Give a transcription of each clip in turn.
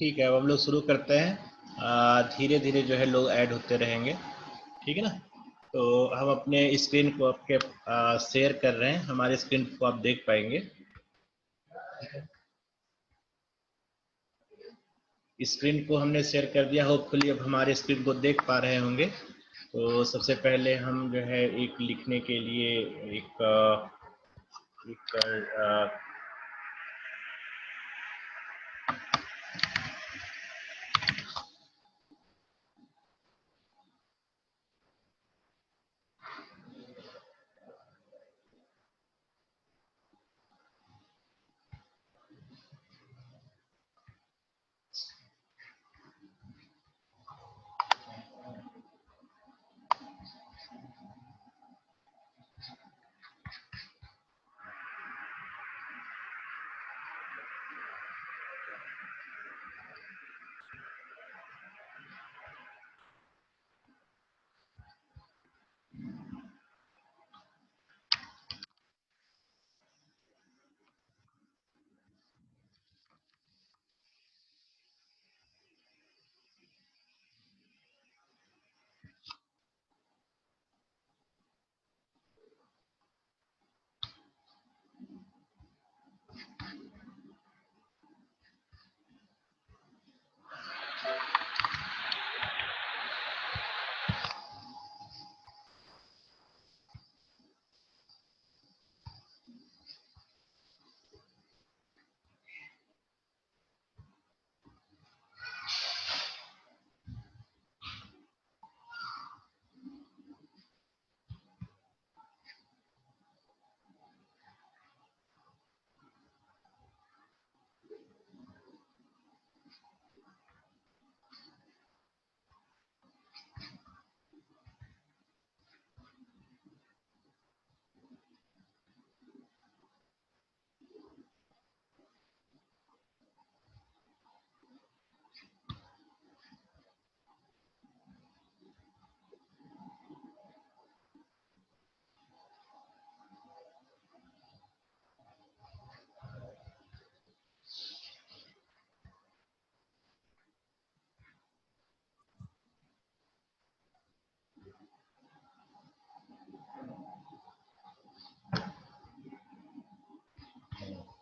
ठीक है, अब हम लोग शुरू करते हैं। धीरे धीरे जो है लोग ऐड होते रहेंगे, ठीक है ना। तो हम अपने स्क्रीन को आपके शेयर कर रहे हैं, हमारे स्क्रीन को आप देख पाएंगे। स्क्रीन को हमने शेयर कर दिया, होपफुली अब हमारे स्क्रीन को देख पा रहे होंगे। तो सबसे पहले हम जो है एक लिखने के लिए एक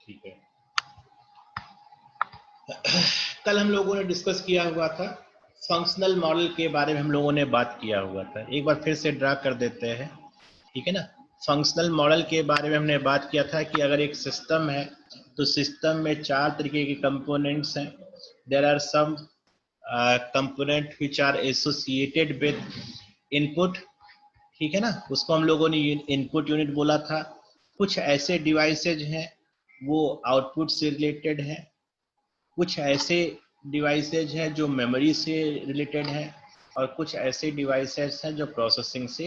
ठीक है। कल हम लोगों ने डिस्कस किया हुआ था, फंक्शनल मॉडल के बारे में हम लोगों ने बात किया हुआ था। एक बार फिर से ड्रा कर देते हैं, ठीक है ना। फंक्शनल मॉडल के बारे में हमने बात किया था कि अगर एक सिस्टम है तो सिस्टम में 4 तरीके के कंपोनेंट्स हैं। There are some component which are associated with input, ठीक है ना, उसको हम लोगों ने इनपुट यूनिट बोला था। कुछ ऐसे डिवाइसेज हैं वो आउटपुट से रिलेटेड हैं, कुछ ऐसे डिवाइसेज हैं जो मेमोरी से रिलेटेड हैं, और कुछ ऐसे डिवाइसेज हैं जो प्रोसेसिंग से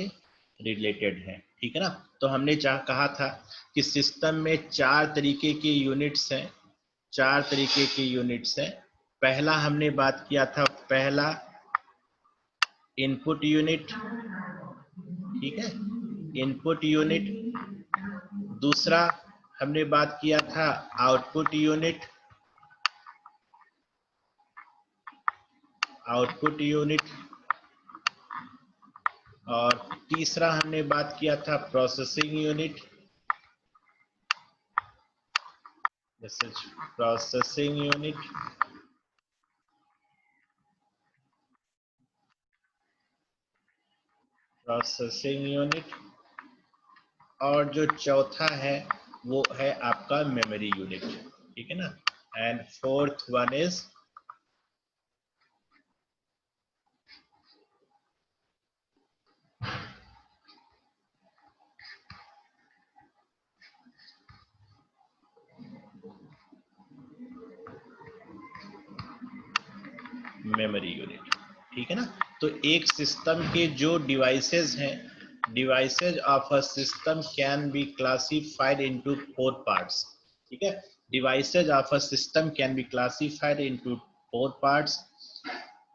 रिलेटेड हैं, ठीक है ना। तो हमने कहा था कि सिस्टम में 4 तरीके के यूनिट्स हैं, 4 तरीके के यूनिट्स हैं। पहला हमने बात किया था, पहला इनपुट यूनिट, ठीक है, इनपुट यूनिट। दूसरा हमने बात किया था आउटपुट यूनिट, आउटपुट यूनिट। और तीसरा हमने बात किया था प्रोसेसिंग यूनिट, जैसे प्रोसेसिंग यूनिट। Processing unit. और जो चौथा है वो है आपका मेमोरी यूनिट, ठीक है ना। And fourth one is memory unit, ठीक है ना। तो एक सिस्टम के जो डिवाइसेस हैं, devices of a system can be classified into 4 parts, ठीक है। Devices of a system can be classified into 4 parts.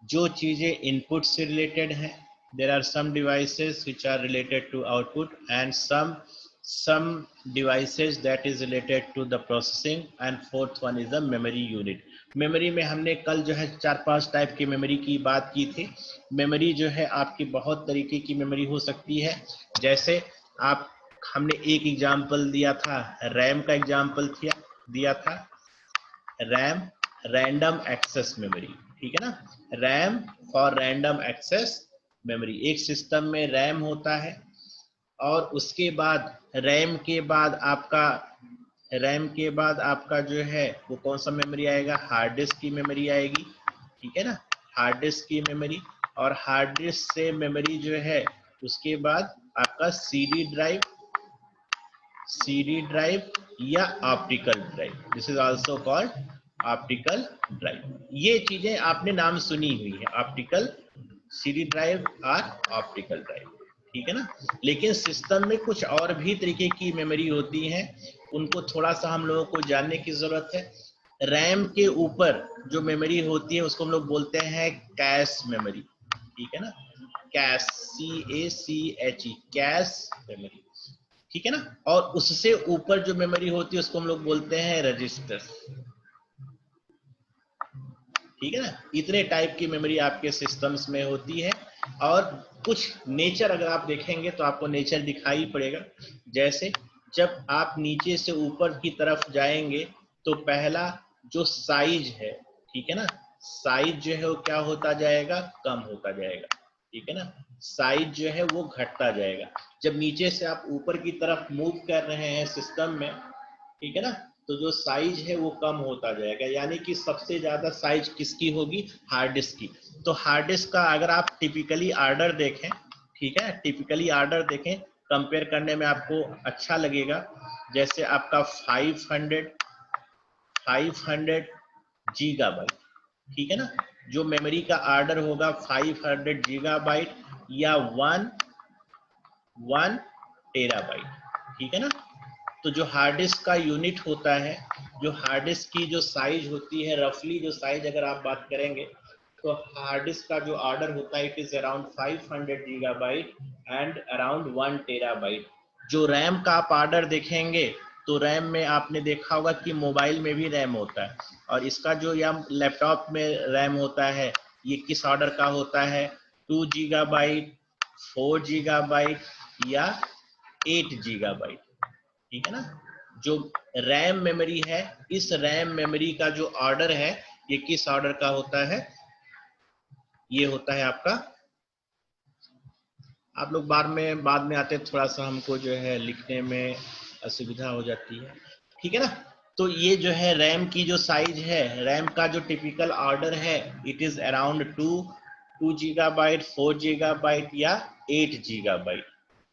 जो चीजें इनपुट से रिलेटेड हैं, there are some devices which are related to output, and some devices that is related to the processing, and fourth one is the memory unit. Memory में हमने कल जो है 4-5 type की मेमोरी की बात की थी। मेमोरी जो है आपकी बहुत तरीके की मेमोरी हो सकती है, जैसे आप हमने एक एग्जाम्पल दिया था, रैम का एग्जाम्पल दिया था, रैम रैंडम एक्सेस मेमोरी, ठीक है ना, RAM for random access memory. एक सिस्टम में रैम होता है और उसके बाद रैम के बाद आपका जो है वो कौन सा मेमोरी आएगा, हार्ड डिस्क की मेमोरी आएगी, ठीक है ना, हार्ड डिस्क की मेमोरी। और हार्ड डिस्क से मेमोरी जो है उसके बाद आपका सीडी ड्राइव या optical drive, this is also called optical drive. ये चीजें आपने नाम सुनी हुई है, ऑप्टिकल सीडी ड्राइव और ऑप्टिकल ड्राइव, ठीक है ना। लेकिन सिस्टम में कुछ और भी तरीके की मेमोरी होती हैं, उनको थोड़ा सा हम लोगों को जानने की जरूरत है। रैम के ऊपर जो मेमोरी होती है उसको हम लोग बोलते हैं कैश मेमोरी, ठीक है ना, कैश, CACHE, कैश मेमोरी, ठीक है ना। और उससे ऊपर जो मेमोरी होती है उसको हम लोग बोलते हैं रजिस्टर, ठीक है ना। इतने टाइप की मेमोरी आपके सिस्टम्स में होती है। और कुछ नेचर अगर आप देखेंगे तो आपको नेचर दिखाई पड़ेगा। जैसे जब आप नीचे से ऊपर की तरफ जाएंगे तो पहला जो साइज है, ठीक है ना, साइज जो है वो क्या होता जाएगा, कम होता जाएगा, ठीक है ना, साइज जो है वो घटता जाएगा। जब नीचे से आप ऊपर की तरफ मूव कर रहे हैं सिस्टम में, ठीक है ना, तो जो साइज है वो कम होता जाएगा। यानी कि सबसे ज्यादा साइज किसकी होगी, हार्ड डिस्क की। तो हार्ड डिस्क का अगर आप टिपिकली ऑर्डर देखें, ठीक है, टिपिकली ऑर्डर देखें, कंपेयर करने में आपको अच्छा लगेगा। जैसे आपका 500 गीगाबाइट, ठीक है ना, जो मेमोरी का ऑर्डर होगा 500 गीगाबाइट या 1 टेराबाइट, ठीक है ना। तो जो हार्ड डिस्क का यूनिट होता है, जो हार्ड डिस्क की जो साइज होती है, रफली जो साइज अगर आप बात करेंगे तो हार्ड डिस्क का जो ऑर्डर होता है it is around 500 gigabyte and around 1 terabyte. जो रैम का आप ऑर्डर देखेंगे तो रैम में आपने देखा होगा कि मोबाइल में भी रैम होता है, और इसका जो या लैपटॉप में रैम होता है ये किस ऑर्डर का होता है, 2 गीगाबाइट, 4 गीगाबाइट या 8 गीगाबाइट, ठीक है ना। जो रैम मेमोरी है, इस रैम मेमोरी का जो ऑर्डर है ये किस ऑर्डर का होता है, ये होता है आपका, आप लोग बाद में आते थोड़ा सा हमको जो है लिखने में असुविधा हो जाती है, ठीक है ना। तो ये जो है रैम की जो साइज है, रैम का जो टिपिकल ऑर्डर है it is around 2 gigabyte, 4 gigabyte या 8 गीगाबाइट,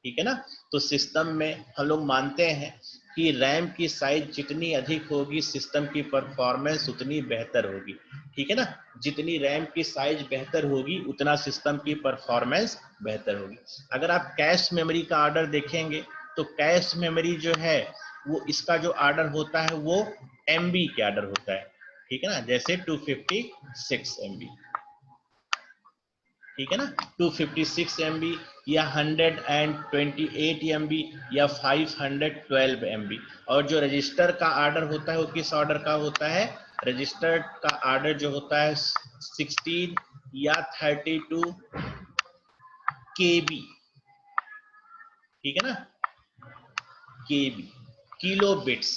ठीक है ना। तो सिस्टम में हम लोग मानते हैं कि रैम की साइज जितनी अधिक होगी सिस्टम की परफॉर्मेंस उतनी बेहतर होगी, ठीक है ना। जितनी रैम की साइज बेहतर होगी उतना सिस्टम की परफॉर्मेंस बेहतर होगी। अगर आप कैश मेमोरी का ऑर्डर देखेंगे तो कैश मेमोरी जो है वो इसका जो ऑर्डर होता है वो MB के ऑर्डर होता है, ठीक है ना, जैसे 256 MB, ठीक है ना, 256 MB या 128 MB या 512 MB। और जो रजिस्टर का ऑर्डर होता है वो किस ऑर्डर का होता है, रजिस्टर का ऑर्डर जो होता है 16 या 32 KB, ठीक है ना, KB, किलो बिट्स।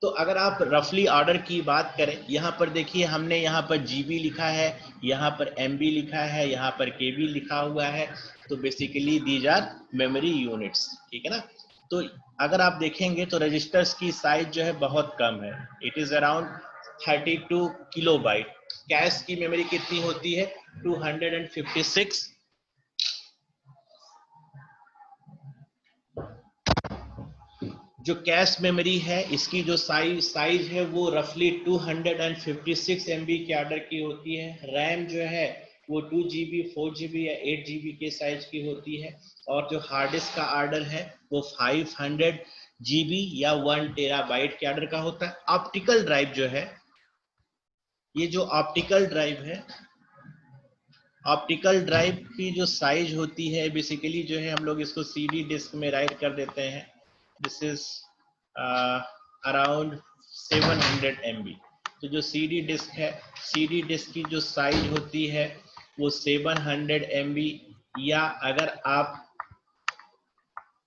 तो अगर आप रफली ऑर्डर की बात करें, यहाँ पर देखिए हमने यहाँ पर GB लिखा है, यहाँ पर MB लिखा है, यहाँ पर KB लिखा हुआ है। तो basically these are memory units, ठीक है ना। तो अगर आप देखेंगे तो रजिस्टर्स की साइज जो है बहुत कम है, it is around 32 kilobyte. Cash की मेमोरी कितनी होती है, 256। जो कैश मेमोरी है इसकी जो साइज है वो रफली 256 MB के ऑर्डर की होती है। रैम जो है वो 2 GB, 4 GB या 8 GB के साइज की होती है। और जो हार्ड डिस्क का ऑर्डर है वो 500 GB या 1 टेराबाइट के ऑर्डर का होता है। ऑप्टिकल ड्राइव जो है, ये जो ऑप्टिकल ड्राइव है, ऑप्टिकल ड्राइव की जो साइज होती है बेसिकली जो है हम लोग इसको CD डिस्क में राइट कर देते हैं। दिस इज अराउंड 700 MB, तो जो CD डिस्क है, CD डिस्क की जो साइज होती है वो 700 MB, या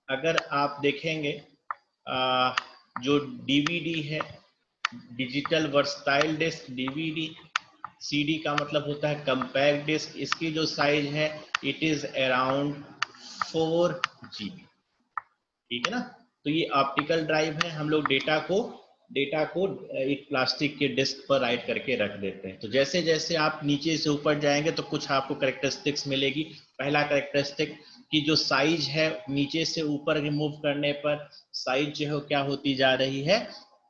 अगर आप देखेंगे जो DVD है, digital versatile disc, DVD, CD का मतलब होता है कंपैक्ट डिस्क, इसकी जो साइज है इट इज अराउंड 4 GB, ठीक है ना। तो ये ऑप्टिकल ड्राइव है, हम लोग डेटा को एक प्लास्टिक के डिस्क पर राइट करके रख देते हैं। तो जैसे जैसे आप नीचे से ऊपर जाएंगे तो कुछ आपको कैरेक्टरिस्टिक्स मिलेगी। पहला कैरेक्टरिस्टिक कि जो साइज है नीचे से ऊपर रिमूव करने पर साइज जो है क्या होती जा रही है,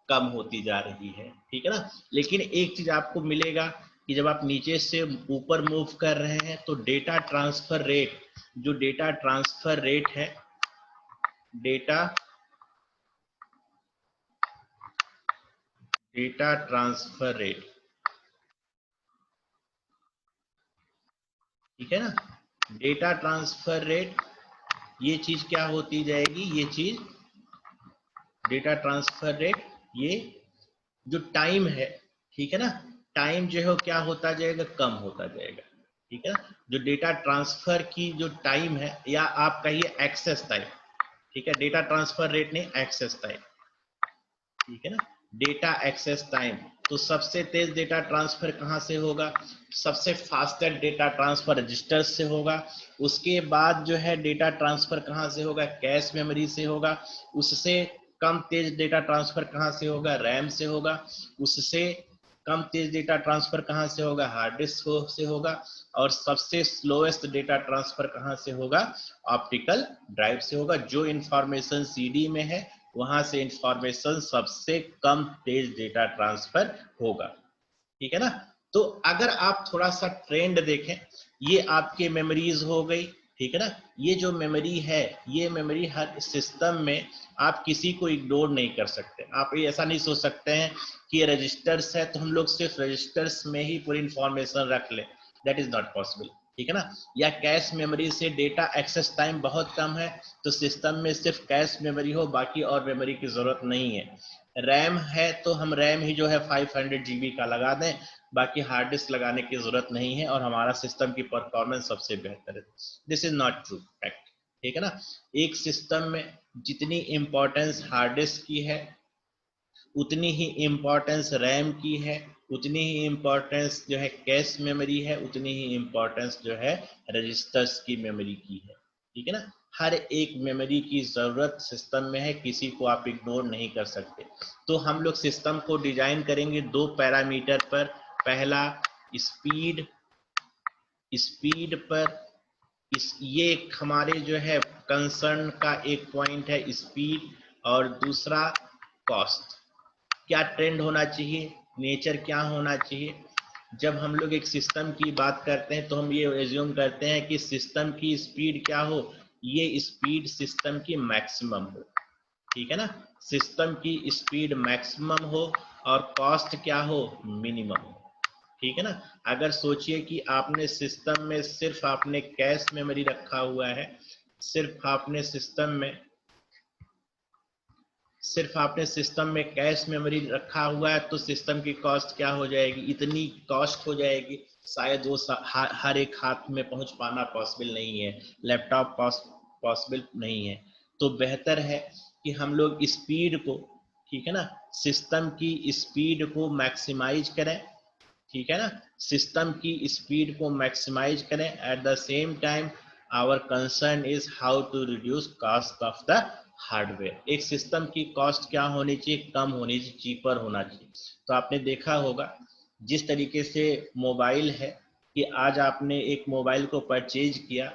कम होती जा रही है, ठीक है ना। लेकिन एक चीज आपको मिलेगा कि जब आप नीचे से ऊपर मूव कर रहे हैं तो डेटा ट्रांसफर रेट, जो डेटा ट्रांसफर रेट है, डेटा ट्रांसफर रेट, ठीक है ना। डेटा ट्रांसफर रेट, ये चीज क्या होती जाएगी, ये चीज डेटा ट्रांसफर रेट, ये जो टाइम है, ठीक है ना, टाइम जो है क्या होता जाएगा, कम होता जाएगा, ठीक है ना। जो डेटा ट्रांसफर की जो टाइम है, या आप कहिए एक्सेस टाइम, ठीक है, डेटा ट्रांसफर रेट नहीं, एक्सेस टाइम, ठीक है ना, डेटा एक्सेस टाइम। तो सबसे तेज डेटा ट्रांसफर कहां से होगा, सबसे फास्टेस्ट डेटा ट्रांसफर रजिस्टर से होगा। उसके बाद जो है डेटा ट्रांसफर कहां से होगा, कैश मेमोरी से होगा। उससे कम तेज डेटा ट्रांसफर कहां से होगा, रैम से होगा। उससे कम तेज डेटा ट्रांसफर कहां से होगा, हार्ड डिस्क से होगा। और सबसे स्लोएस्ट डेटा ट्रांसफर कहां से होगा, ऑप्टिकल ड्राइव से होगा। जो इंफॉर्मेशन CD में है वहां से इंफॉर्मेशन सबसे कम तेज डेटा ट्रांसफर होगा, ठीक है ना। तो अगर आप थोड़ा सा ट्रेंड देखें, ये आपके मेमोरीज हो गई, ठीक है ना। ये जो मेमोरी है, ये मेमोरी हर सिस्टम में आप किसी को इग्नोर नहीं कर सकते। आप ये ऐसा नहीं सोच सकते हैं कि ये रजिस्टर्स है तो हम लोग सिर्फ रजिस्टर्स में ही पूरी इंफॉर्मेशन रख लें, दैट इज नॉट पॉसिबल, ठीक है ना। या कैश मेमोरी से डेटा एक्सेस टाइम बहुत कम है तो सिस्टम में सिर्फ कैश मेमोरी हो, बाकी और मेमोरी की जरूरत नहीं है। रैम है तो हम रैम ही जो है 500 GB का लगा दें, बाकी हार्ड डिस्क लगाने की जरूरत नहीं है और हमारा सिस्टम की परफॉर्मेंस सबसे बेहतर है। This is not true fact, ठीक है ना। एक सिस्टम में जितनी इंपॉर्टेंस हार्ड डिस्क की है उतनी ही इंपॉर्टेंस रैम की है, उतनी ही इंपॉर्टेंस जो है कैश मेमोरी है, उतनी ही इंपॉर्टेंस जो है रजिस्टर्स की मेमोरी की है, ठीक है ना। हर एक मेमोरी की जरूरत सिस्टम में है, किसी को आप इग्नोर नहीं कर सकते। तो हम लोग सिस्टम को डिजाइन करेंगे दो पैरामीटर पर। पहला स्पीड, स्पीड पर ये हमारे जो है कंसर्न का एक पॉइंट है, स्पीड। और दूसरा कॉस्ट, क्या ट्रेंड होना चाहिए, नेचर क्या होना चाहिए। जब हम लोग एक सिस्टम की बात करते हैं तो हम ये एज्यूम करते हैं कि सिस्टम की स्पीड क्या हो, ये स्पीड सिस्टम की मैक्सिमम हो, ठीक है ना। सिस्टम की स्पीड मैक्सिमम हो और कॉस्ट क्या हो, मिनिमम हो, ठीक है ना। अगर सोचिए कि आपने सिस्टम में सिर्फ आपने कैश मेमोरी रखा हुआ है, सिर्फ आपने सिस्टम में कैश मेमोरी रखा हुआ है तो सिस्टम की कॉस्ट क्या हो जाएगी, इतनी कॉस्ट हो जाएगी शायद वो हर एक हाथ में पहुंच पाना पॉसिबल नहीं है, लैपटॉप पॉसिबल नहीं है। तो बेहतर है कि हम लोग स्पीड को, ठीक है ना, सिस्टम की स्पीड को मैक्सिमाइज करें, ठीक है ना, सिस्टम की स्पीड को मैक्सिमाइज करें। At the same time our concern is how to reduce cost of the hardware. एक सिस्टम की कॉस्ट क्या होनी चाहिए, कम होनी चाहिए, चीपर होना चाहिए। तो आपने देखा होगा जिस तरीके से मोबाइल है कि आज आपने एक मोबाइल को परचेज किया,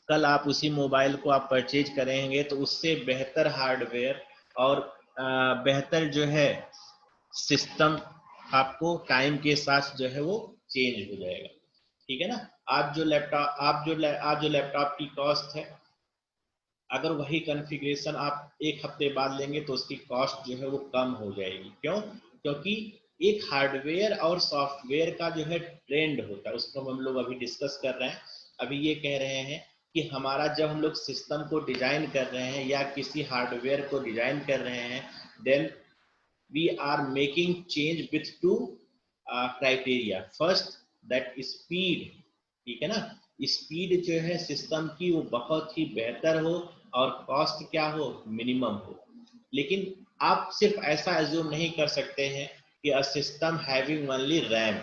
कल आप उसी मोबाइल को आप परचेज करेंगे तो उससे बेहतर हार्डवेयर और बेहतर जो है सिस्टम आपको टाइम के साथ जो है वो चेंज हो जाएगा, ठीक है ना। आज जो लैपटॉप की कॉस्ट है, अगर वही कॉन्फ़िगरेशन आप एक हफ्ते बाद लेंगे तो उसकी कॉस्ट जो है वो कम हो जाएगी। क्यों, क्योंकि एक हार्डवेयर और सॉफ्टवेयर का जो है ट्रेंड होता है, उसको हम लोग अभी डिस्कस कर रहे हैं। अभी ये कह रहे हैं कि हमारा जब हम लोग सिस्टम को डिजाइन कर रहे हैं या किसी हार्डवेयर को डिजाइन कर रहे हैं, then we are making change with two criteria. First that speed, ठीक है ना, स्पीड जो है सिस्टम की वो बहुत ही बेहतर हो और कॉस्ट क्या हो, मिनिमम हो। लेकिन आप सिर्फ ऐसा एज्यूम नहीं कर सकते हैं कि a system having only RAM,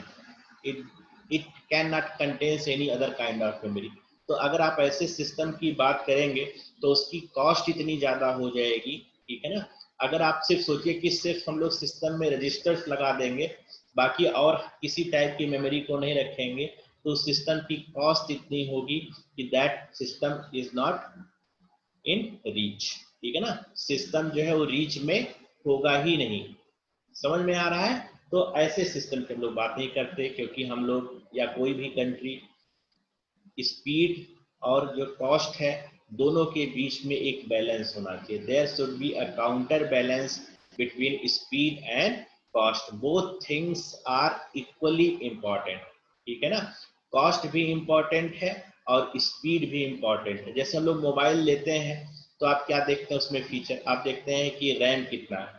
it it can not contains any other kind of memory. तो अगर आप ऐसे सिस्टम की बात करेंगे तो उसकी कॉस्ट इतनी ज्यादा हो जाएगी, ठीक है ना। अगर आप सिर्फ सोचिए कि सिर्फ हम लोग सिस्टम में रजिस्टर्स लगा देंगे, बाकी और किसी टाइप की मेमोरी को नहीं रखेंगे, तो सिस्टम की कॉस्ट इतनी होगी कि that system is not in reach, ठीक है ना। सिस्टम जो है वो रीच में होगा ही नहीं। समझ में आ रहा है? तो ऐसे सिस्टम की हम लोग बात नहीं करते, क्योंकि हम लोग या कोई भी कंट्री स्पीड और जो कॉस्ट है दोनों के बीच में एक बैलेंस होना चाहिए। There should be a counter balance between speed and cost. Both things are equally important, ठीक है ना। कॉस्ट भी इम्पोर्टेंट है और स्पीड भी इम्पोर्टेंट है। जैसे हम लोग मोबाइल लेते हैं तो आप क्या देखते हैं उसमें फीचर, आप देखते हैं कि रैम कितना है,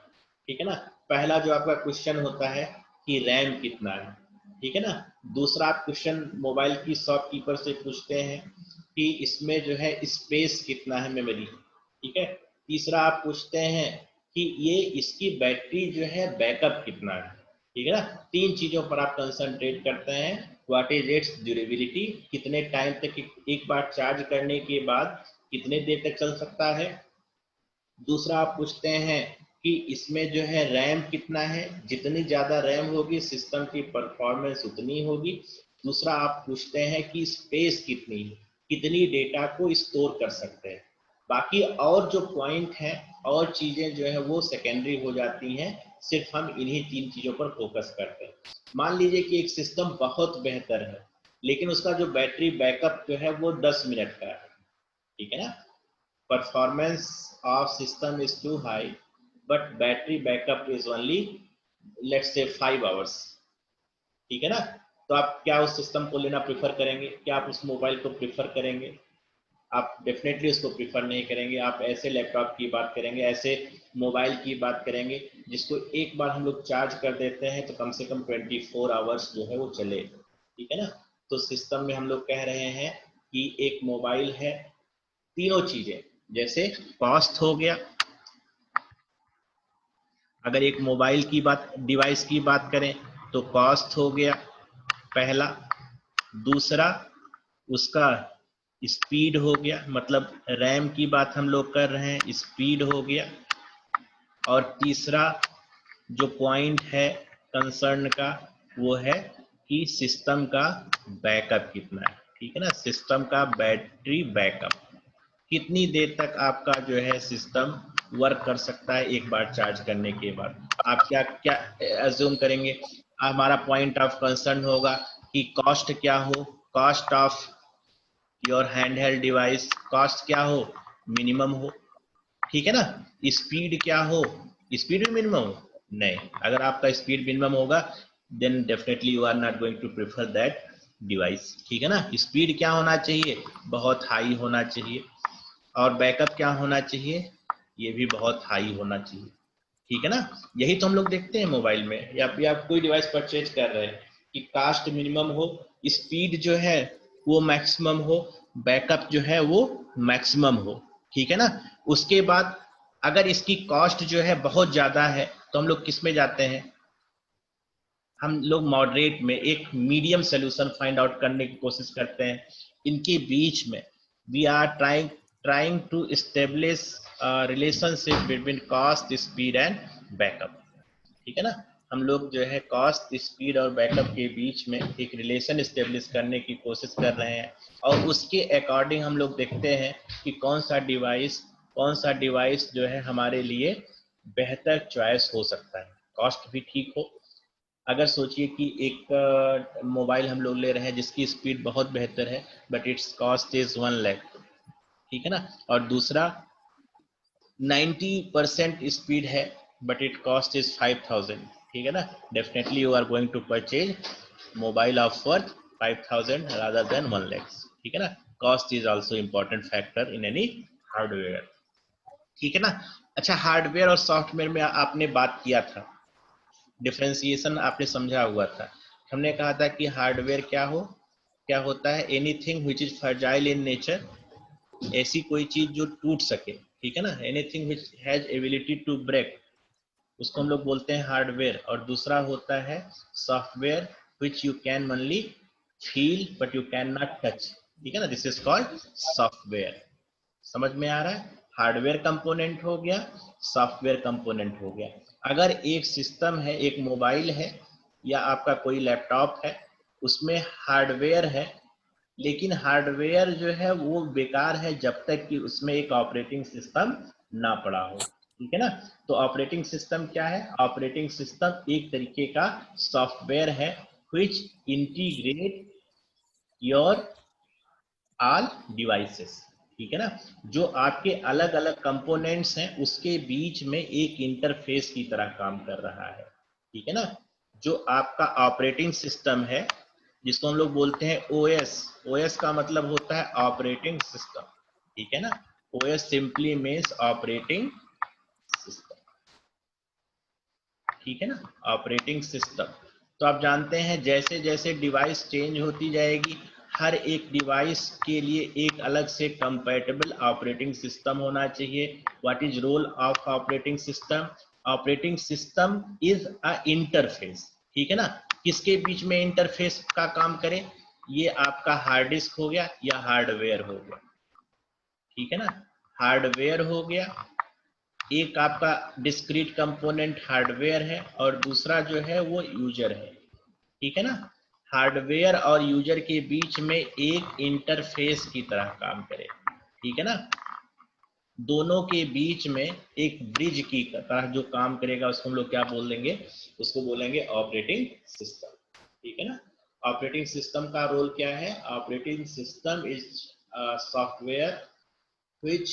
ठीक है ना। पहला जो आपका क्वेश्चन होता है कि रैम कितना है, ठीक है ना। दूसरा आप क्वेश्चन मोबाइल की शॉपकीपर से पूछते हैं कि इसमें जो है स्पेस कितना है, मेमोरी, ठीक है। तीसरा आप पूछते हैं कि ये इसकी बैटरी जो है बैकअप कितना है, ठीक है ना। तीन चीजों पर आप कंसंट्रेट करते हैं। व्हाट इज इट्स ड्यूरेबिलिटी, कितने टाइम तक एक बार चार्ज करने के बाद कितने देर तक चल सकता है। दूसरा आप पूछते हैं कि इसमें जो है रैम कितना है, जितनी ज्यादा रैम होगी सिस्टम की परफॉर्मेंस उतनी होगी। दूसरा आप पूछते हैं कि स्पेस कितनी है, कितनी डेटा को स्टोर कर सकते हैं। बाकी और जो पॉइंट है और चीजें जो है वो सेकेंडरी हो जाती हैं, सिर्फ हम इन्हीं तीन चीजों पर फोकस करते हैं। मान लीजिए कि एक सिस्टम बहुत बेहतर है लेकिन उसका जो बैटरी बैकअप जो है वो 10 मिनट का है, ठीक है ना। performance of system is too high but battery backup is only let's say 5 hours, ठीक है ना। तो आप क्या उस सिस्टम को लेना प्रेफर करेंगे? क्या आप उस मोबाइल को प्रेफर करेंगे? आप डेफिनेटली उसको प्रेफर नहीं करेंगे। आप ऐसे लैपटॉप की बात करेंगे, ऐसे मोबाइल की बात करेंगे जिसको एक बार हम लोग चार्ज कर देते हैं तो कम से कम 24 आवर्स जो है वो चले, ठीक है ना। तो सिस्टम में हम लोग कह रहे हैं कि एक मोबाइल है, तीनों चीजें, जैसे कॉस्ट हो गया, अगर एक मोबाइल की बात, डिवाइस की बात करें तो कॉस्ट हो गया पहला। दूसरा उसका स्पीड हो गया, मतलब रैम की बात हम लोग कर रहे हैं, स्पीड हो गया। और तीसरा जो पॉइंट है कंसर्न का वो है कि सिस्टम का बैकअप कितना है, ठीक है ना। सिस्टम का बैटरी बैकअप, कितनी देर तक आपका जो है सिस्टम वर्क कर सकता है एक बार चार्ज करने के बाद। आप क्या क्या अज्यूम करेंगे? हमारा पॉइंट ऑफ कंसर्न होगा कि कॉस्ट क्या हो, cost of your handheld device cost क्या हो, मिनिमम हो, ठीक है ना। स्पीड क्या हो, स्पीड भी मिनिमम हो। नहीं, अगर आपका स्पीड मिनिमम होगा then definitely you are not going to prefer that device, ठीक है ना। स्पीड क्या होना चाहिए, बहुत हाई होना चाहिए। और बैकअप क्या होना चाहिए, ये भी बहुत हाई होना चाहिए, ठीक है ना। यही तो हम लोग देखते हैं मोबाइल में, या फिर आप कोई डिवाइस परचेज कर रहे हैं कि कास्ट मिनिमम हो, स्पीड जो है वो मैक्सिमम हो, बैकअप जो है वो मैक्सिमम हो, ठीक है ना। उसके बाद अगर इसकी कॉस्ट जो है बहुत ज्यादा है तो हम लोग किस में जाते हैं, हम लोग मॉडरेट में एक मीडियम सोल्यूशन फाइंड आउट करने की कोशिश करते हैं। इनके बीच में we are trying to establish relationship between cost, speed and backup, ठीक है ना। हम लोग जो है कॉस्ट, स्पीड और बैकअप के बीच में एक रिलेशन एस्टेब्लिश करने की कोशिश कर रहे हैं और उसके अकॉर्डिंग हम लोग देखते हैं कि कौन सा डिवाइस जो है हमारे लिए बेहतर चॉइस हो सकता है, कॉस्ट भी ठीक हो। अगर सोचिए कि एक मोबाइल हम लोग ले रहे हैं जिसकी स्पीड बहुत बेहतर है but it's cost is 1 lakh, ठीक है ना। और दूसरा 90% स्पीड है बट इट कॉस्ट इज 5000, ठीक है ना। Definitely you are going to purchase mobile of worth 5000 rather than 1 lakh, ठीक है ना। Cost is also important factor in any hardware, ठीक है ना। अच्छा, हार्डवेयर और सॉफ्टवेयर में आपने बात किया था डिफरेंशिएशन आपने समझा हुआ था। हमने कहा था कि हार्डवेयर क्या होता है, anything which is fragile in nature, ऐसी कोई चीज जो टूट सके, ठीक है ना, anything which has ability to break, उसको हम लोग बोलते हैं हार्डवेयर। और दूसरा होता है software which you can only feel but you can not touch, ठीक है ना, दिस इज कॉल्ड सॉफ्टवेयर। समझ में आ रहा है? हार्डवेयर कंपोनेंट हो गया, सॉफ्टवेयर कंपोनेंट हो गया। अगर एक सिस्टम है, एक मोबाइल है या आपका कोई लैपटॉप है, उसमें हार्डवेयर है, लेकिन हार्डवेयर जो है वो बेकार है जब तक कि उसमें एक ऑपरेटिंग सिस्टम ना पड़ा हो, ठीक है ना। तो ऑपरेटिंग सिस्टम क्या है? ऑपरेटिंग सिस्टम एक तरीके का सॉफ्टवेयर है which integrate your all devices, ठीक है ना, जो आपके अलग अलग कंपोनेंट्स हैं उसके बीच में एक इंटरफेस की तरह काम कर रहा है, ठीक है ना। जो आपका ऑपरेटिंग सिस्टम है जिसको हम लोग बोलते हैं ओएस, ओएस का मतलब होता है ऑपरेटिंग सिस्टम, ठीक है ना। OS simply means operating system, ठीक है ना, ऑपरेटिंग सिस्टम। तो आप जानते हैं जैसे जैसे डिवाइस चेंज होती जाएगी, हर एक डिवाइस के लिए एक अलग से कंपैटिबल ऑपरेटिंग सिस्टम होना चाहिए। What is role of operating system? Operating system is a interface, ठीक है ना। किसके बीच में इंटरफेस का काम करे? ये आपका हार्ड डिस्क हो गया या हार्डवेयर हो गया, ठीक है ना, हार्डवेयर हो गया। एक आपका डिस्क्रीट कंपोनेंट हार्डवेयर है और दूसरा जो है वो यूजर है, ठीक है ना। हार्डवेयर और यूजर के बीच में एक इंटरफेस की तरह काम करे, ठीक है ना। दोनों के बीच में एक ब्रिज की तरह जो काम करेगा उसको हम लोग क्या बोल देंगे? उसको बोलेंगे ऑपरेटिंग सिस्टम, ठीक है ना। ऑपरेटिंग सिस्टम का रोल क्या है? Operating system is software which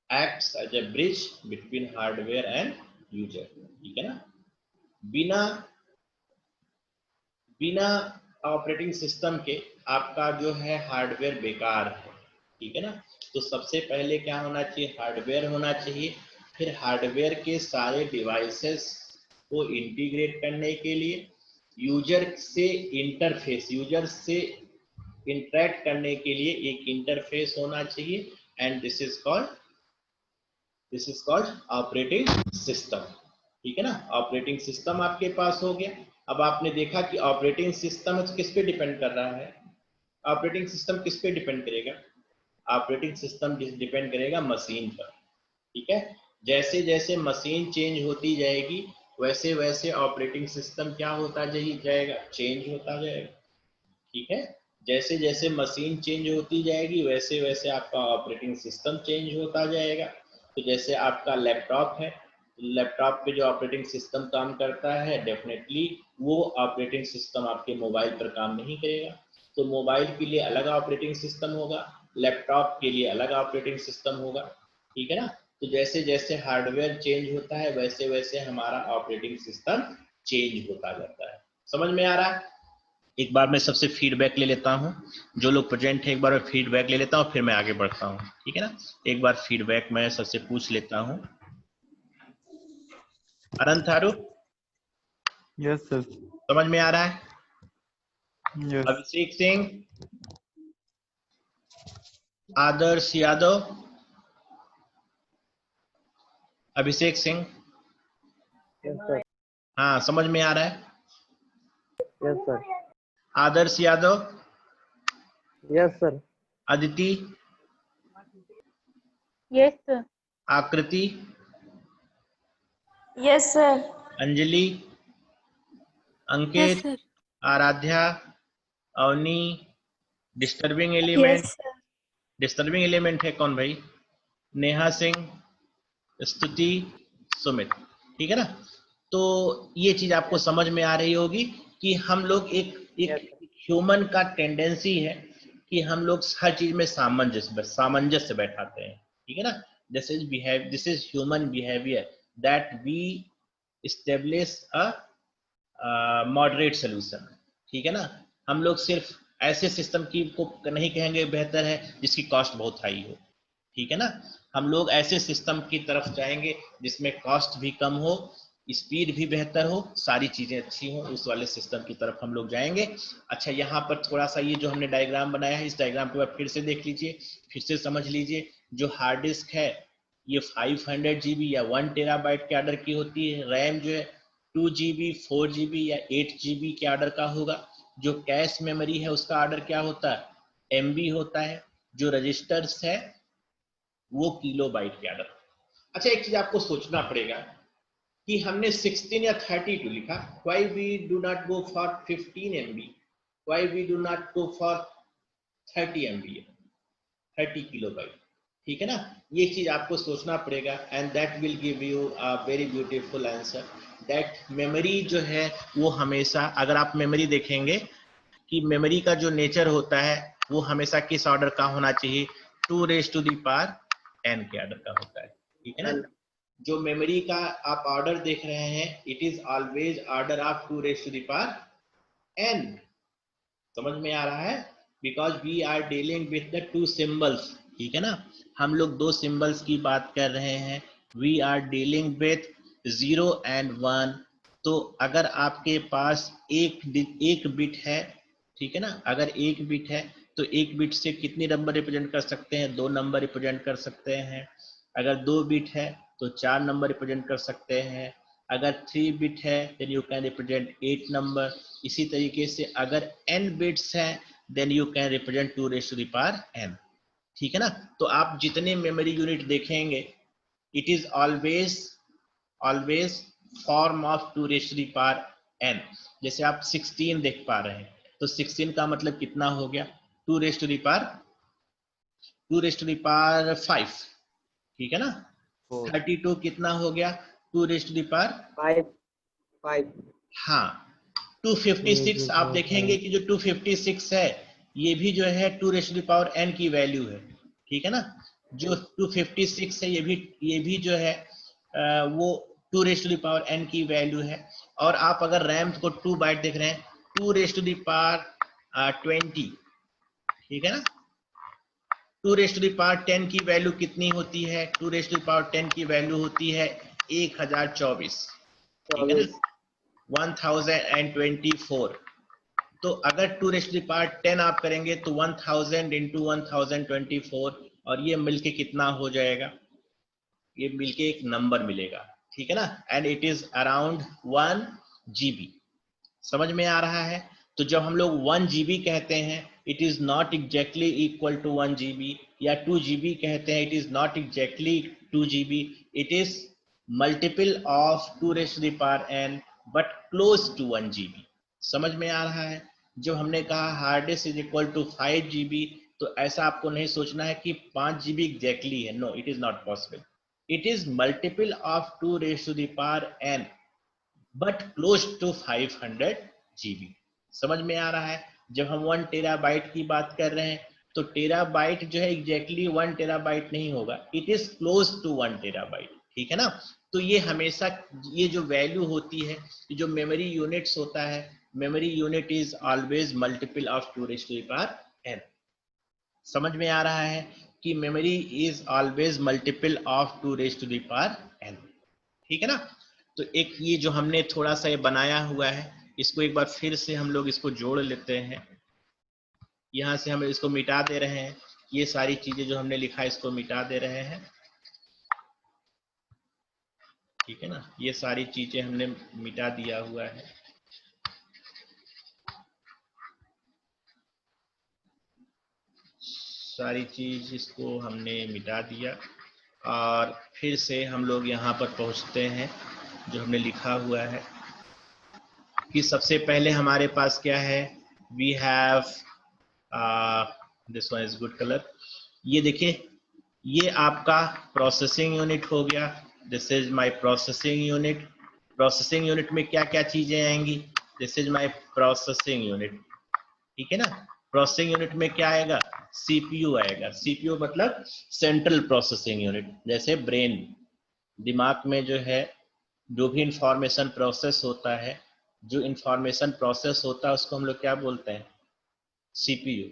acts as a bridge between hardware and user, ठीक है ना। बिना बिना ऑपरेटिंग सिस्टम के आपका जो है हार्डवेयर बेकार है, ठीक है ना। तो सबसे पहले क्या होना चाहिए? हार्डवेयर होना चाहिए। फिर हार्डवेयर के सारे डिवाइसेस को इंटीग्रेट करने के लिए यूजर से इंटरफेस, यूजर से इंटरेक्ट करने के लिए एक इंटरफेस होना चाहिए, and this is called operating system, ठीक है ना। ऑपरेटिंग सिस्टम आपके पास हो गया। अब आपने देखा कि ऑपरेटिंग सिस्टम किस पे डिपेंड कर रहा है? ऑपरेटिंग सिस्टम किस पे डिपेंड करेगा? ऑपरेटिंग सिस्टम डिपेंड करेगा मशीन पर, ठीक है। जैसे जैसे मशीन चेंज होती जाएगी वैसे वैसे ऑपरेटिंग सिस्टम क्या होता जाएगा? चेंज होता जाएगा, ठीक है। जैसे जैसे मशीन चेंज होती जाएगी वैसे वैसे आपका ऑपरेटिंग सिस्टम चेंज होता जाएगा। तो जैसे आपका लैपटॉप है, लैपटॉप पे जो ऑपरेटिंग सिस्टम काम करता है डेफिनेटली वो ऑपरेटिंग सिस्टम आपके मोबाइल पर काम नहीं करेगा। तो मोबाइल के लिए अलग ऑपरेटिंग सिस्टम होगा, लैपटॉप के लिए अलग ऑपरेटिंग सिस्टम होगा, ठीक है ना। तो जैसे जैसे हार्डवेयर चेंज होता है वैसे वैसे हमारा ऑपरेटिंग सिस्टम चेंज होता जाता है। समझ में आ रहा है? एक बार मैं सबसे फीडबैक ले लेता हूं, जो लोग प्रेजेंट है एक बार मैं फीडबैक ले लेता हूं, फिर मैं आगे बढ़ता हूं, ठीक है ना। एक बार फीडबैक मैं सबसे पूछ लेता हूं। Anant Tharu, yes sir. समझ में आ रहा है? Yes. Abhishek Singh, Adarsh Yadav, Abhishek Singh, yes sir. हाँ समझ में आ रहा है? Yes sir. Adarsh Yadav, yes sir. Aditi, yes sir. Akriti, yes sir. Anjali, yes Ankit, sir. Aaradhya, Avni, disturbing yes element, sir. Disturbing element है कौन भाई? नेहा सिंह, स्तुति, सुमित, ठीक है ना। तो ये चीज आपको समझ में आ रही होगी कि हम लोग एक ह्यूमन का टेंडेंसी है कि हम लोग हर चीज में सामंजस्य बैठाते हैं, ठीक है ना। This is human behaviour that we establish a moderate solution, ठीक है ना। हम लोग सिर्फ ऐसे सिस्टम की को नहीं कहेंगे बेहतर है जिसकी कॉस्ट बहुत हाई हो, ठीक है ना। हम लोग ऐसे सिस्टम की तरफ जाएंगे जिसमें कॉस्ट भी कम हो स्पीड भी बेहतर हो, सारी चीजें अच्छी हो, उस वाले सिस्टम की तरफ हम लोग जाएंगे। अच्छा, यहाँ पर थोड़ा सा ये जो हमने डायग्राम बनाया है, इस डायग्राम को आप फिर से देख लीजिए, फिर से समझ लीजिए। जो हार्ड डिस्क है ये 500 GB या 1 टेराबाइट के ऑर्डर की होती है। रैम जो है 2 GB, 4 GB या 8 GB के ऑर्डर का होगा। जो कैश मेमोरी है उसका ऑर्डर क्या होता है, MB होता है। जो रजिस्टर्स है वो किलोबाइट के ऑर्डर। अच्छा, एक चीज आपको सोचना पड़ेगा कि हमने 16 या 32 लिखा, why we do not go for 15 MB, why we do not go for 30 MB, 30 kilobyte, ठीक है ना। ये चीज आपको सोचना पड़ेगा and that will give you a very beautiful answer. That memory जो है वो हमेशा, अगर आप मेमोरी देखेंगे कि मेमोरी का जो नेचर होता है वो हमेशा किस ऑर्डर का होना चाहिए, 2 raise to the power n के ऑर्डर का होता है, ठीक है ना। जो मेमोरी का आप ऑर्डर देख रहे हैं, it is always order of 2 raise to the power n। समझ में आ रहा है, because we are dealing with the 2 symbols, ठीक है ना। हम लोग 2 सिंबल्स की बात कर रहे हैं, we are dealing with 0 and 1। तो अगर आपके पास एक बिट है, ठीक है ना, अगर एक बिट है तो एक बिट से कितनी नंबर रिप्रेजेंट कर सकते हैं, 2 नंबर रिप्रेजेंट कर सकते हैं। अगर 2 बिट है तो 4 नंबर रिप्रेजेंट कर सकते हैं। अगर 3 बिट है then you can represent 8 number. इसी तरीके से अगर n बिट्स हैं then you can represent 2 raise to the power n, ठीक है ना। तो आप जितने मेमोरी यूनिट देखेंगे it is always form of 2 raise to the power n। जैसे आप 16 देख पा रहे हैं तो 16 का मतलब कितना हो गया, 2 रेज़ टू द पावर 5, ठीक है ना। 32 कितना हो गया, 2 रेज़ टू द पावर 5 हाँ। 256 आप देखेंगे कि जो 256 है ये भी जो है 2 raise to the power n की वैल्यू है, ठीक है ना। जो 256 है ये भी जो है वो 2 raise to the power n की वैल्यू है। और आप अगर रैम को 2 बाइट देख रहे हैं, 2 रेज़ टू द पावर 20, ठीक है ना। 2 रेज़ टू द पावर 10 की वैल्यू कितनी होती है, 2 रेज़ टू द पावर 10 की वैल्यू होती है 1024, ठीक है ना, 1024। तो अगर 2 रेज़ टू द पावर 10 आप करेंगे तो 1000 इंटू 1024 और ये मिलके कितना हो जाएगा, ये मिलके एक नंबर मिलेगा, ठीक है ना। And it is around 1 GB। समझ में आ रहा है। तो जब हम लोग 1 GB कहते हैं it is not exactly equal to 1 GB, या 2 GB कहते हैं it is not exactly 2 GB, it is multiple of 2 raise to the power n but close to 1 GB। समझ में आ रहा है। जब हमने कहा hard disk is equal to 5 GB, तो ऐसा आपको नहीं सोचना है कि 5 GB एग्जैक्टली है, no, it is not possible. It is multiple of 2 raise to the power n but close to 500 GB। समझ में आ रहा है। जब हम 1 टेराबाइट की बात कर रहे हैं तो टेराबाइट जो है एग्जैक्टली 1 टेराबाइट नहीं होगा, it is close to 1 terabyte, ठीक है ना। तो ये हमेशा ये जो वैल्यू होती है, जो मेमोरी यूनिट्स होता है, memory unit is always multiple of 2 raise to the power n। समझ में आ रहा है कि memory is always multiple of 2 raise to the power n, ठीक है ना। तो एक ये जो हमने थोड़ा सा ये बनाया हुआ है, इसको एक बार फिर से हम लोग इसको जोड़ लेते हैं। यहाँ से हम इसको मिटा दे रहे हैं, ये सारी चीजें जो हमने लिखा है इसको मिटा दे रहे हैं, ठीक है ना। ये सारी चीजें हमने मिटा दिया हुआ है। सारी चीज इसको हमने मिटा दिया और फिर से हम लोग यहाँ पर पहुँचते हैं जो हमने लिखा हुआ है कि सबसे पहले हमारे पास क्या है, we have this one is good colour. ये देखिए, ये आपका प्रोसेसिंग यूनिट हो गया, this is my processing unit. Processing unit में क्या क्या चीजें आएंगी, this is my processing unit, ठीक है ना। प्रोसेसिंग यूनिट में क्या आएगा, सीपीयू आएगा। सीपीयू मतलब सेंट्रल प्रोसेसिंग यूनिट। जैसे ब्रेन, दिमाग में जो है जो भी इंफॉर्मेशन प्रोसेस होता है, जो इंफॉर्मेशन प्रोसेस होता है उसको हम लोग क्या बोलते हैं, सीपीयू,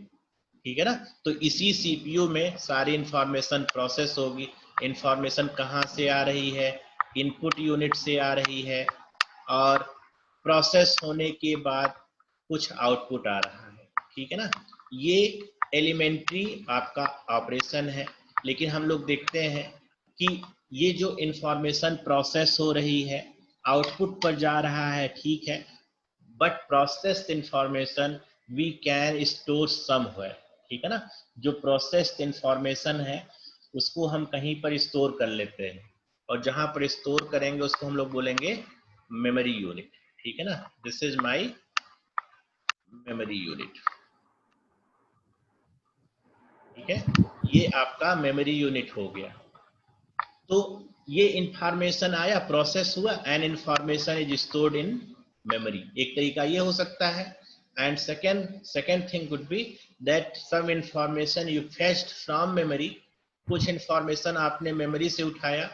ठीक है ना। तो इसी सीपीयू में सारी इंफॉर्मेशन प्रोसेस होगी। इंफॉर्मेशन कहाँ से आ रही है, इनपुट यूनिट से आ रही है और प्रोसेस होने के बाद कुछ आउटपुट आ रहा है, ठीक है ना। ये एलिमेंट्री आपका ऑपरेशन है, लेकिन हम लोग देखते हैं कि ये जो इंफॉर्मेशन प्रोसेस हो रही है आउटपुट पर जा रहा है, ठीक है, but processed information we can store somewhere, ठीक है ना। जो प्रोसेस्ड इंफॉर्मेशन है उसको हम कहीं पर स्टोर कर लेते हैं और जहां पर स्टोर करेंगे उसको हम लोग बोलेंगे मेमोरी यूनिट, ठीक है ना। This is my memory unit, ठीक है, ये आपका मेमोरी यूनिट हो गया। तो ये इंफॉर्मेशन आया, प्रोसेस हुआ and information is stored in memory, एक तरीका ये हो सकता है। And second thing could be that some information you fetched from memory, कुछ इंफॉर्मेशन आपने मेमोरी से उठाया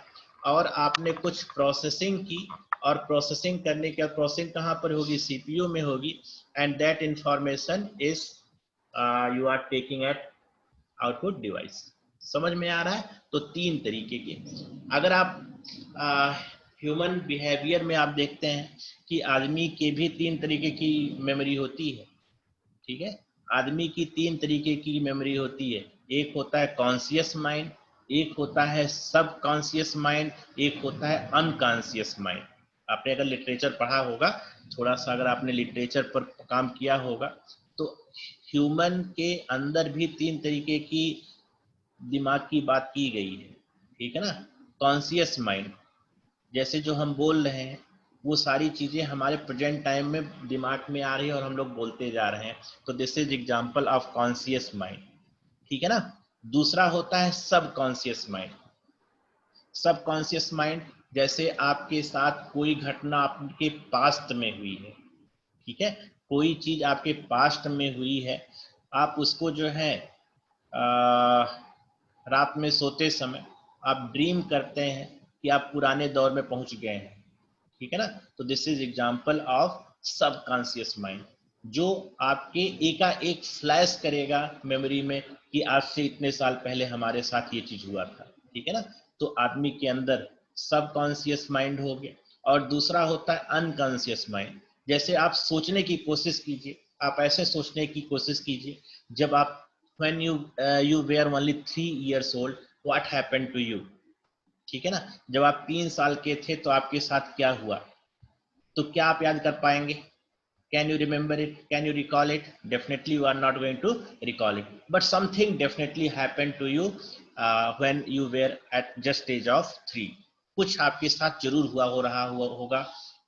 और आपने कुछ प्रोसेसिंग की, और प्रोसेसिंग करने के बाद प्रोसेसिंग कहाँ पर होगी, सीपीयू में होगी, and that information is you are taking at output device. समझ में आ रहा है। तो तीन तरीके के, अगर आप ह्यूमन बिहेवियर में आप देखते हैं कि आदमी के भी तीन तरीके की मेमोरी होती है, ठीक है, आदमी की तीन तरीके की मेमोरी होती है। एक होता है कॉन्शियस माइंड, एक होता है सब कॉन्शियस माइंड, एक होता है अनकॉन्शियस माइंड। आपने अगर लिटरेचर पढ़ा होगा, थोड़ा सा अगर आपने लिटरेचर पर काम किया होगा, तो ह्यूमन के अंदर भी तीन तरीके की दिमाग की बात की गई है, ठीक है ना। कॉन्शियस माइंड, जैसे जो हम बोल रहे हैं वो सारी चीजें हमारे प्रेजेंट टाइम में दिमाग में आ रही है और हम लोग बोलते जा रहे हैं, तो this is example of conscious mind, ठीक है ना। दूसरा होता है सब कॉन्शियस माइंड। सब कॉन्शियस माइंड, जैसे आपके साथ कोई घटना आपके पास्ट में हुई है, ठीक है, कोई चीज आपके पास्ट में हुई है, आप उसको जो है रात में सोते समय आप ड्रीम करते हैं कि आप पुराने दौर में पहुंच गए हैं, ठीक है ना। तो दिस इज एग्जांपल ऑफ सब कॉन्शियस माइंड, जो आपके एकाएक फ्लैश करेगा मेमोरी में कि आज से इतने साल पहले हमारे साथ ये चीज हुआ था, ठीक है ना। तो आदमी के अंदर सब कॉन्शियस माइंड हो गया। और दूसरा होता है अनकॉन्शियस माइंड, जैसे आप सोचने की कोशिश कीजिए, आप ऐसे सोचने की कोशिश कीजिए, जब आप when you were only 3 years old, what happened to you, ठीक है ना। जब आप 3 साल के थे तो आपके साथ क्या हुआ, तो क्या आप याद कर पाएंगे? Can you remember it? Can you recall it? Definitely you are not going to recall it, but something definitely happened to you when you were at just age of 3. कुछ आपके साथ जरूर हुआ होगा,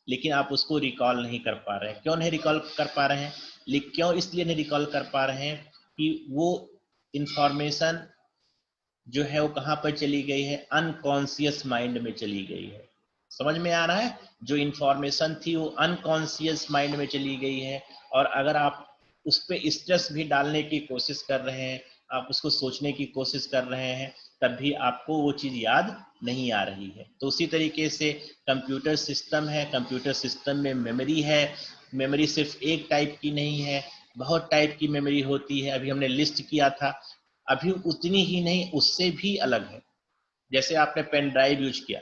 लेकिन आप उसको रिकॉल नहीं कर पा रहे हैं। क्यों नहीं रिकॉल कर पा रहे हैं? क्यों इसलिए नहीं रिकॉल कर पा रहे हैं कि वो इंफॉर्मेशन जो है वो कहाँ पर चली गई है, अनकॉन्शियस माइंड में चली गई है। समझ में आ रहा है, जो इंफॉर्मेशन थी वो अनकॉन्शियस माइंड में चली गई है, और अगर आप उस पर स्ट्रेस भी डालने की कोशिश कर रहे हैं, आप उसको सोचने की कोशिश कर रहे हैं, तब भी आपको वो चीज याद नहीं आ रही है। तो उसी तरीके से कंप्यूटर सिस्टम है, कंप्यूटर सिस्टम में मेमोरी है, मेमोरी सिर्फ एक टाइप की नहीं है, बहुत टाइप की मेमोरी होती है। अभी हमने लिस्ट किया था, अभी उतनी ही नहीं, उससे भी अलग है। जैसे आपने पेन ड्राइव यूज किया,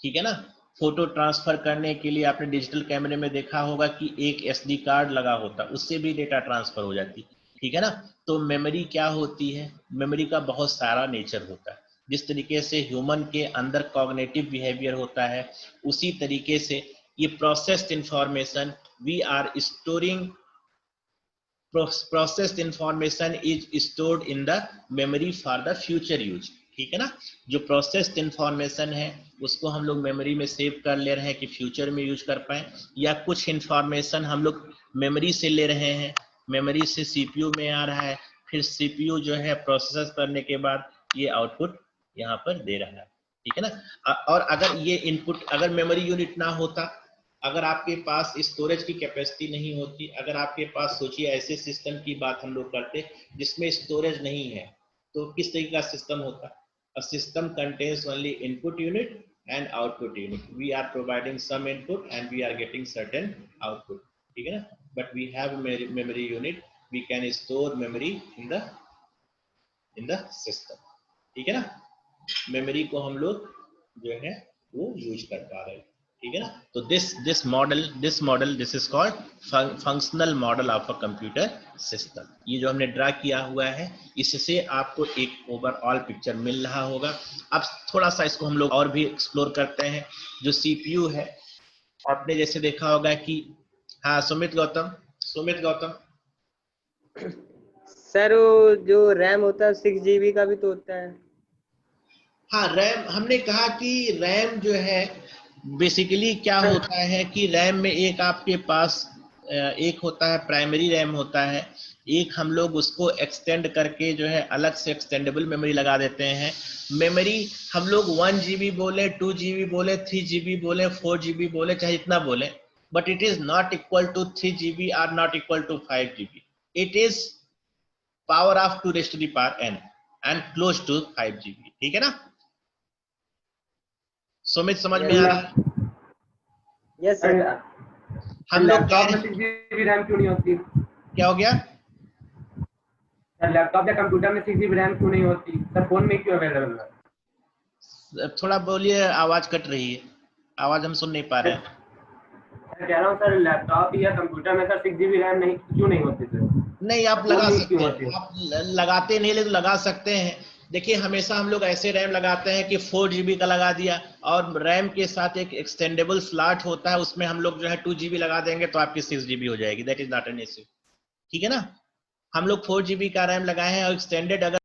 ठीक है ना, फोटो ट्रांसफर करने के लिए आपने डिजिटल कैमरे में देखा होगा कि एक एसडी कार्ड लगा होता, उससे भी डेटा ट्रांसफर हो जाती, ठीक है ना। तो मेमोरी क्या होती है, मेमोरी का बहुत सारा नेचर होता है। जिस तरीके से ह्यूमन के अंदर कॉग्निटिव बिहेवियर होता है, उसी तरीके से ये processed information we are storing, processed information is stored in the memory for the future use, ठीक है ना। जो प्रोसेस्ड इंफॉर्मेशन है उसको हम लोग मेमोरी में सेव कर ले रहे हैं कि फ्यूचर में यूज कर पाए, या कुछ इंफॉर्मेशन हम लोग मेमोरी से ले रहे हैं, मेमोरी से सीपीयू में आ रहा है, फिर सीपीयू जो है प्रोसेस करने के बाद ये आउटपुट यहाँ पर दे रहा है, ठीक है ना। और अगर ये इनपुट, अगर मेमोरी यूनिट ना होता, अगर आपके पास स्टोरेज की कैपेसिटी नहीं होती, अगर आपके पास, सोचिए ऐसे सिस्टम की बात हम लोग करते जिसमें स्टोरेज नहीं है, तो किस तरीके का सिस्टम होता? A system contains only input unit and output unit, we are providing some input and we are getting certain output, ठीक है ना। But we have memory unit, we can store memory in the system, ठीक है ना। Memory को हम लोग जो है वो यूज कर पा रहे हैं, ठीक है ना। तो this model this is called functional model of a computer system. ये जो हमने ड्रा किया हुआ है इससे आपको एक ओवरऑल पिक्चर मिल रहा होगा। अब थोड़ा सा इसको हम लोग और भी एक्सप्लोर करते हैं। जो सीपीयू है, आपने जैसे देखा होगा कि हाँ सुमित गौतम सर वो जो रैम होता है 6 GB का भी तो होता है। हाँ रैम, हमने कहा कि रैम जो है बेसिकली क्या होता है कि रैम में एक आपके पास एक होता है प्राइमरी रैम होता है, एक हम लोग उसको एक्सटेंड करके जो है अलग से एक्सटेंडेबल मेमोरी लगा देते हैं। मेमोरी हम लोग 1 GB बोले, 2 GB बोले, 3 GB बोले, 4 GB बोले, चाहे इतना बोले, but it is not equal to 3 GB और not equal to 5 GB। It is power of 2 raised to the power n and close to 5 GB, ठीक है ना। सुमित समझ में आ रहा है? Yes sir. हम लोग कह लैपटॉप में रहे 6 GB रैम क्यों नहीं होती? क्या हो गया? सर लैपटॉप या कंप्यूटर में 6 GB रैम क्यों नहीं होती? सर फोन में क्यों अवेलेबल है? थोड़ा बोलिए, आवाज कट रही है, आवाज हम सुन नहीं पा रहे हैं। मैं कह रहा हूँ सर लैपटॉप या कंप्यूटर में सर 6 GB रैम नहीं क्यों नहीं होती सर? नहीं, आप लगा फोन में सकते क्यों हैं, होती है? आप लगाते नहीं लेकिन लगा सकते हैं। देखिए हमेशा हम लोग ऐसे रैम लगाते हैं कि 4 GB का लगा दिया और रैम के साथ एक एक्सटेंडेबल स्लॉट होता है, उसमें हम लोग जो है 2 GB लगा देंगे तो आपकी 6 GB हो जाएगी। That is not an issue, ठीक है ना। हम लोग 4 GB का रैम लगाए हैं और एक्सटेंडेड अगर